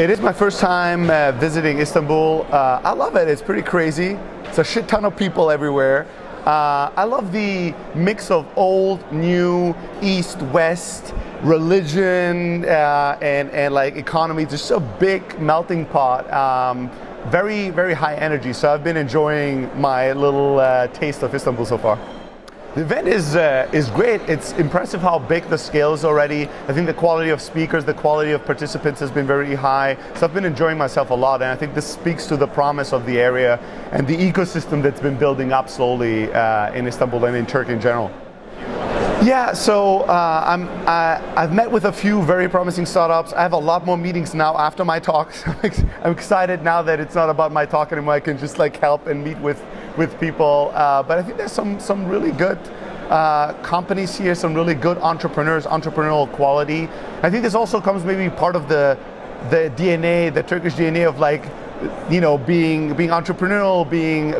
It is my first time visiting Istanbul. I love it. It's pretty crazy. It's a shit ton of people everywhere. I love the mix of old, new, east, west, religion, and like economy. It's just a big melting pot. Very, very high energy. So I've been enjoying my little taste of Istanbul so far. The event is great. It's impressive how big the scale is already. I think the quality of speakers, the quality of participants has been very high. So I've been enjoying myself a lot, and I think this speaks to the promise of the area and the ecosystem that's been building up slowly in Istanbul and in Turkey in general. Yeah, so I've met with a few very promising startups. I have a lot more meetings now after my talks. I'm excited now that it's not about my talk anymore. I can just like help and meet with people. But I think there's some really good companies here, some really good entrepreneurs, entrepreneurial quality. I think this also comes maybe part of the DNA, the Turkish DNA of like, you know, being entrepreneurial, being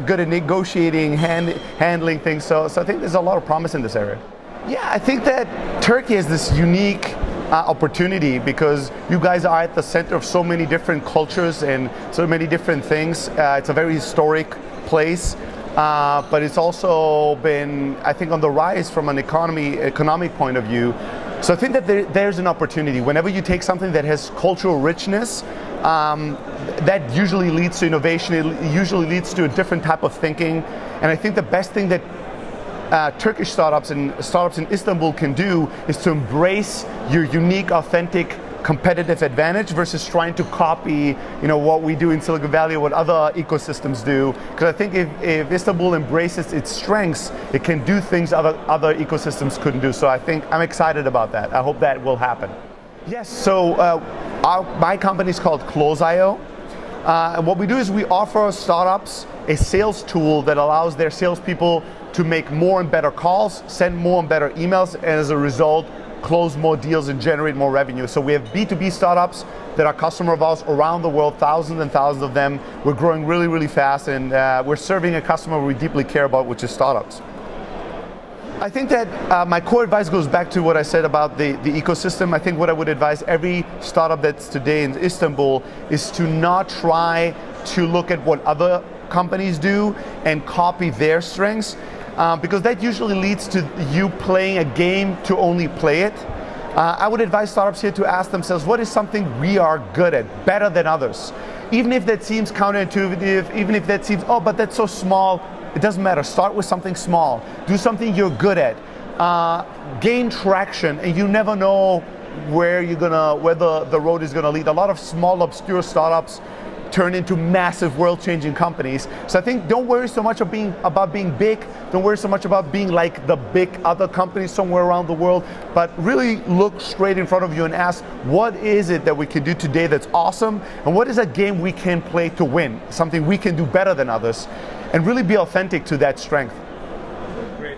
good at negotiating, handling things. So I think there's a lot of promise in this area. Yeah, I think that Turkey has this unique opportunity because you guys are at the center of so many different cultures and so many different things. It's a very historic place, but it's also been, I think, on the rise from an economic point of view. So I think that there's an opportunity. Whenever you take something that has cultural richness, that usually leads to innovation. It usually leads to a different type of thinking. And I think the best thing that Turkish startups and startups in Istanbul can do is to embrace your unique, authentic, competitive advantage versus trying to copy, you know, what we do in Silicon Valley or what other ecosystems do. Because I think if Istanbul embraces its strengths, it can do things other ecosystems couldn't do. So I think I'm excited about that. I hope that will happen. Yes, so my company is called Close.io. And what we do is we offer startups a sales tool that allows their salespeople to make more and better calls, send more and better emails, and as a result, close more deals and generate more revenue. So we have B2B startups that are customer of ours around the world, thousands and thousands of them. We're growing really, really fast, and we're serving a customer we deeply care about, which is startups. I think that my core advice goes back to what I said about the ecosystem. I think what I would advise every startup that's today in Istanbul is to not try to look at what other companies do and copy their strengths, because that usually leads to you playing a game to only play it. I would advise startups here to ask themselves, what is something we are good at, better than others? Even if that seems counterintuitive, even if that seems, oh, but that's so small, it doesn't matter. Start with something small. Do something you're good at. Gain traction, and you never know where the road is gonna lead. A lot of small, obscure startups turn into massive, world-changing companies. So I think don't worry so much about being big. Don't worry so much about being like the big other companies somewhere around the world, but really look straight in front of you and ask, what is it that we can do today that's awesome? And what is a game we can play to win? Something we can do better than others, and really be authentic to that strength. Great.